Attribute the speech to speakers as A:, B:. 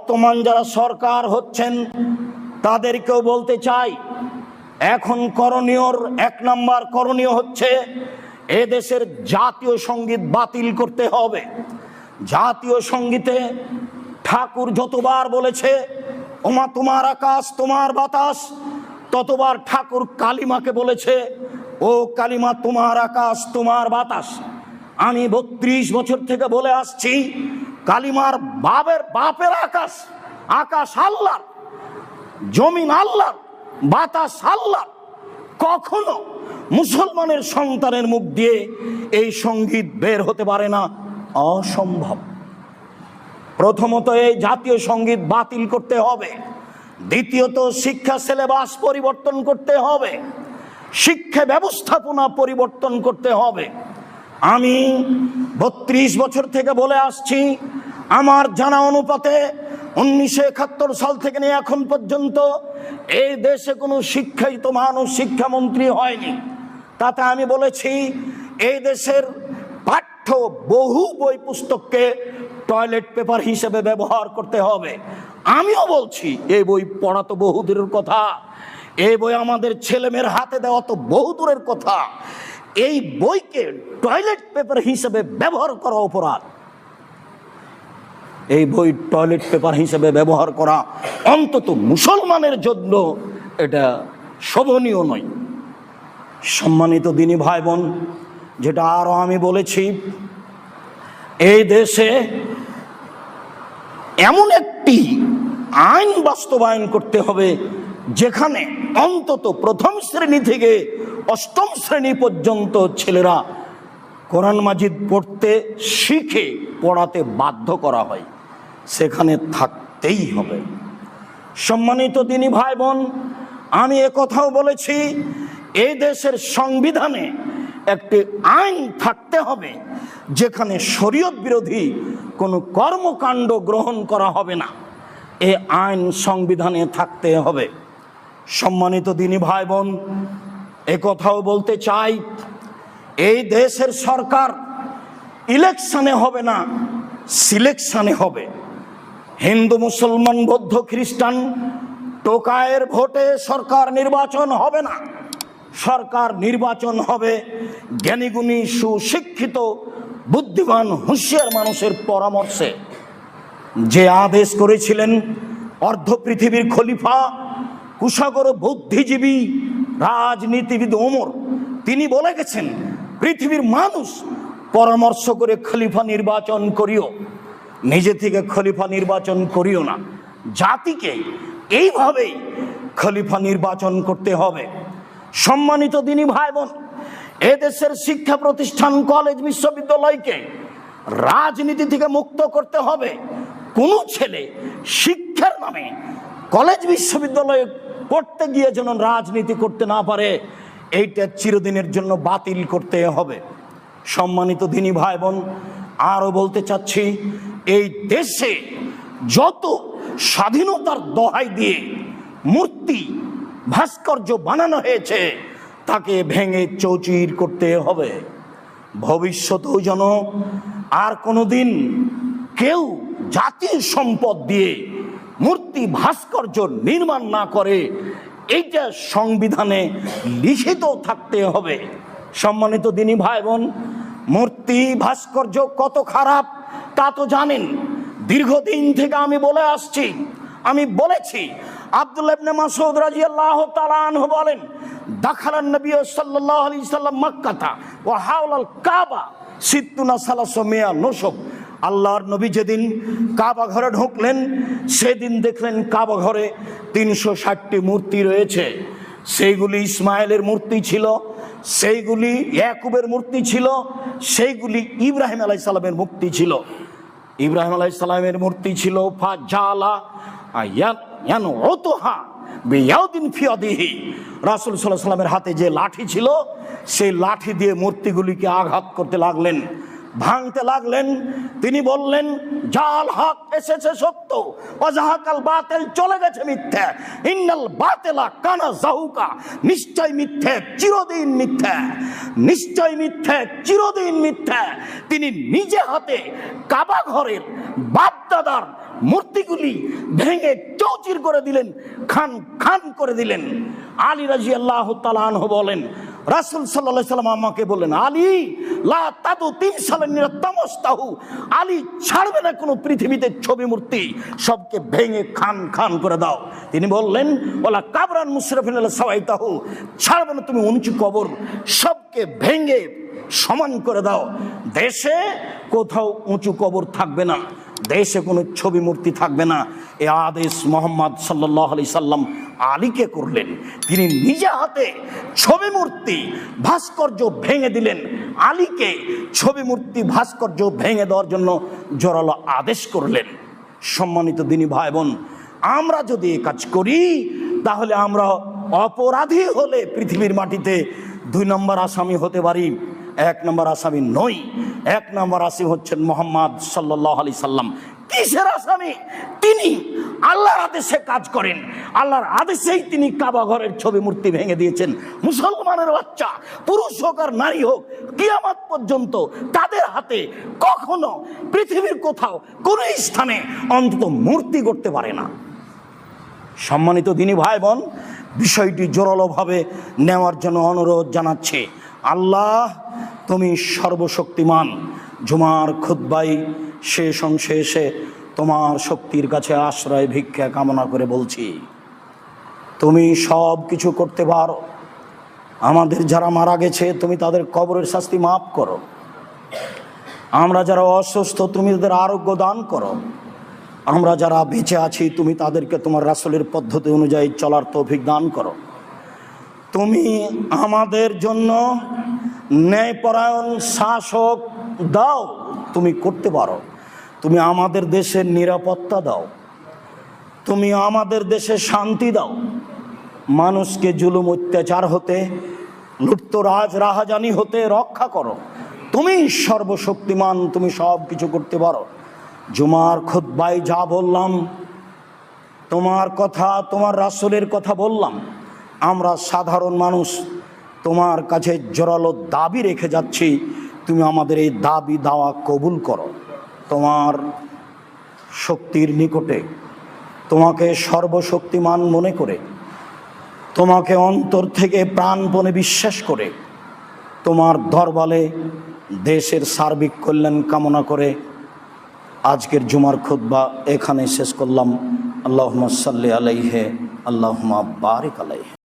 A: বর্তমান যারা সরকার হচ্ছেন তাদেরকেও বলতে চাই, এখন করণীয়র 1 নম্বর করণীয় হচ্ছে এদেশের জাতীয় সঙ্গীত বাতিল করতে হবে। জাতীয় সঙ্গীতে ঠাকুর যতবার বলেছে ওমা তোমার আকাশ তোমার বাতাস, ততবার ঠাকুর কালিমাকে বলেছে ও কালিমা তোমার আকাশ তোমার বাতাস। আমি 32 বছর থেকে বলে আসছি, কালিমার বাপের আকাশ, আকাশ আল্লাহর, জমিন আল্লাহর, বাতাস আল্লাহর। কখনো মুসলমানের সন্তানের মুখ দিয়ে এই সঙ্গীত বের হতে পারে না, অসম্ভব। প্রথমত এই জাতীয় সঙ্গীত বাতিল করতে হবে। দ্বিতীয়ত শিক্ষা সিলেবাস পরিবর্তন করতে হবে, শিক্ষা ব্যবস্থাপনা পরিবর্তন করতে হবে। আমি 32 বছর থেকে বলে আসছি, আমার জানা অনুপাতে 1971 সাল থেকে নিয়ে এখন পর্যন্ত এই দেশে কোনো শিক্ষিত মানুষ শিক্ষামন্ত্রী হয়নি। তাতে আমি বলেছি এই দেশের পাঠ্য বহু বই পুস্তককে টয়লেট পেপার হিসেবে ব্যবহার করতে হবে। আমিও বলছি এই বই পড়া তো বহু দূরের কথা, এই বই আমাদের ছেলেমেয়ের হাতে দেওয়া তো বহু দূরের কথা। এই বইকে টয়লেট পেপার হিসেবে ব্যবহার করা অপরাধ। এই বই টয়লেট পেপার হিসেবে ব্যবহার করা অন্তত মুসলমানের জন্য এটা শোভনীয় নয়। সম্মানিত দিনী ভাই বোন, যেটা আরো আমি বলেছি, এই দেশে এমন একটি আইন বাস্তবায়ন করতে হবে যেখানে অন্তত 1ম শ্রেণী থেকে 8ম শ্রেণী পর্যন্ত ছেলেরা কোরআন মাজিদ পড়তে শিখে পড়াতে বাধ্য করা হয়, সেখানে থাকতেই হবে। সম্মানিত দিনী ভাই বোন, আমি একথাও বলেছি এই দেশের সংবিধানে একটি আইন থাকতে হবে যেখানে শরীয়ত বিরোধী কোনো কর্মকাণ্ড গ্রহণ করা হবে না, এই আইন সংবিধানে থাকতে হবে। সম্মানিত দিনী ভাই বোন, একথাও বলতে চাই, এই দেশের সরকার ইলেকশনে হবে না, সিলেকশনে হবে। হিন্দু মুসলমান বৌদ্ধ খ্রিস্টান টোকায়ের ভোটে সরকার নির্বাচন হবে না, সরকার নির্বাচন হবে জ্ঞানীগুণী সুশিক্ষিত বুদ্ধিমান হুঁশিয়ার মানুষের পরামর্শে। যে আদেশ করেছিলেন অর্ধ পৃথিবীর খলিফা কুশাগর বুদ্ধিজীবী রাজনীতিবিদ ওমর, তিনি বলে গেছেন পৃথিবীর মানুষ পরামর্শ করে খলিফা নির্বাচন করিও, নিজে থেকে খলিফা নির্বাচন করিও না, জাতিকে এইভাবেই খলিফা নির্বাচন করতে হবে। সম্মানিত দিনী ভাই বোন, এদেশের শিক্ষা প্রতিষ্ঠান কলেজ বিশ্ববিদ্যালয়কে রাজনীতি থেকে মুক্ত করতে হবে। কোনো ছেলে শিক্ষার নামে কলেজ বিশ্ববিদ্যালয়ে পড়তে গিয়ে যেন রাজনীতি করতে না পারে, এইটা চিরদিনের জন্য বাতিল করতে হবে। সম্মানিত দিনী ভাই বোন, আরও বলতে চাচ্ছি, এই দেশে যত স্বাধীনতার দোহাই দিয়ে মূর্তি ভাস্কর্য বানানো হয়েছে তাকে ভেঙে চৌচির করতে হবে। ভবিষ্যতেও যেন আর কোনোদিন কেউ জাতির সম্পদ দিয়ে মূর্তি ভাস্কর্য নির্মাণ না করে, এইটা সংবিধানে লিখিত থাকতে হবে। সম্মানিত দিনী ভাই বোন, মূর্তি ভাস্কর্য কত খারাপ তা তো জানেন। দীর্ঘদিন থেকে আমি বলে আসছি, আমি বলেছি, আব্দুল্লাহ ইবনে মাসউদ রাদিয়াল্লাহু তাআলা আনহু বলেন, দাখালান নবী সাল্লাল্লাহু আলাইহি সাল্লাম মক্কাতা ওয়া হাওলাল কাবা সিত্তুনা সালাসমিয়া নসব। আল্লাহর নবী যেদিন কাবা ঘরে ঢুকলেন সেদিন দেখলেন কাবা ঘরে 360টি মূর্তি রয়েছে। সেইগুলি ইসমাইলের মূর্তি ছিল, সেইগুলি ইয়াকুবের মূর্তি ছিল, সেইগুলি ইব্রাহিম আলাইহিস সালামের মূর্তি ছিল। ইব্রাহিম আলাইহিস সালামের মূর্তি ছিল ফাজালা ইয়ানউতুহা বিয়াউদিন ফিয়াদিহি। রাসূল সাল্লাল্লাহু আলাইহি সাল্লামের হাতে যে লাঠি ছিল সেই লাঠি দিয়ে মূর্তিগুলিকে আঘাত করতে লাগলেন। ভাঙতে লাগলেন। তিনি বললেন, জাল হক এসেছে সত্য, ওয়াজাহাকাল বাতিল চলে গেছে মিথ্যা, ইন্নাল বাতিলা কানা যাহুকা, নিশ্চয় মিথ্যা চিরদিন মিথ্যা, নিশ্চয় মিথ্যা চিরদিন মিথ্যা। তিনি নিজে হাতে কাবা ঘরের বাপদাদার মূর্তিগুলি ভেঙে চৌচির করে দিলেন, খান খান করে দিলেন। আলী রাদিয়াল্লাহু তাআলা আনহু বলেন, রাসূল সাল্লাল্লাহু আলাইহি সাল্লাম আমাকে বললেন, আলী লা তাদু তিমসালান নিরাতামস্তাহু, আলী ছাড়বে না কোনো পৃথিবীতে ছবি মূর্তি, সবকে ভেঙে খান খান করে দাও। তিনি বললেন, ওয়ালা কাবরান মুশরাফিন আলা সাওয়াইতাহু, ছাড়বে না তুমি উঁচু কবর, সবকে ভেঙে সমান করে দাও। দেশে কোথাও উঁচু কবর থাকবে না, দেশে কোনো ছবি মূর্তি থাকবে না। এ আদেশ মোহাম্মদ সাল্লাল্লাহু আলাইহি সাল্লাম আলীকে করলেন। তিনি নিজে হাতে ছবি মূর্তি ভাস্কর্য ভেঙে দিলেন। আলীকে ছবি মূর্তি ভাস্কর্য ভেঙে দেওয়ার জন্য জোরালো আদেশ করলেন। সম্মানিত দিনী ভাই বোন, আমরা যদি এই কাজ করি তাহলে আমরা অপরাধী হলে পৃথিবীর মাটিতে 2 নম্বর আসামি হতে পারি। 1 নম্বর আসামি নই। 1 নম্বর আসামি হচ্ছেন মোহাম্মদ সাল্লাল্লাহু আলাইহি সাল্লাম। কিসের আসামি? তিনি আল্লাহর আদেশে কাজ করেন, আল্লাহর আদেশেই তিনি কাবা ঘরের ছবি মূর্তি ভেঙে দিয়েছেন। মুসলমানের বাচ্চা, পুরুষ হোক আর নারী হোক, কিয়ামত পর্যন্ত তাদের হাতে কখনো পৃথিবীর কোথাও কোনো স্থানে অন্তত মূর্তি করতে পারে না। সম্মানিত দিনী ভাই বোন, বিষয়টি জোরালোভাবে নেওয়ার জন্য অনুরোধ জানাচ্ছে। আল্লাহ তুমি সর্বশক্তিমান। জুমার খুতবায় শেষ অংশে এসে তোমার শক্তির কাছে আশ্রয় ভিক্ষা কামনা করে বলছি, তুমি সব কিছু করতে পারো। আমাদের যারা মারা গেছে তুমি তাদের কবরের শাস্তি মাফ করো। আমরা যারা অসুস্থ তুমি তাদের আরোগ্য দান করো। আমরা যারা বেঁচে আছি তুমি তাদেরকে তোমার রাসূলের পদ্ধতি অনুযায়ী চলার তৌফিক দান করো। তুমি আমাদের জন্য ন্যায়পরায়ণ শাসক দাও, তুমি করতে পারো। তুমি আমাদের দেশের নিরাপত্তা দাও, তুমি আমাদের দেশে শান্তি দাও। মানুষকে জুলুম অত্যাচার হতে, লুটতরাজ রাহাজানি হতে রক্ষা করো। তুমি সর্বশক্তিমান, তুমি সব কিছু করতে পারো। জুমার খুতবায় যা বললাম, তোমার কথা, তোমার রাসূলের কথা বললাম। আমরা সাধারণ মানুষ তোমার কাছে জোরালো দাবি রেখে যাচ্ছি, তুমি আমাদের এই দাবি দাওয়া কবুল করো। তোমার শক্তির নিকটে তোমাকে সর্বশক্তিমান মনে করে, তোমাকে অন্তর থেকে প্রাণপণে বিশ্বাস করে, তোমার দরবারে দেশের সার্বিক কল্যাণ কামনা করে আজকের জুমার খুতবা এখানে শেষ করলাম। আল্লাহুম্মা সাল্লি আলাইহি, আল্লাহুম্মা বারিক আলাইহি।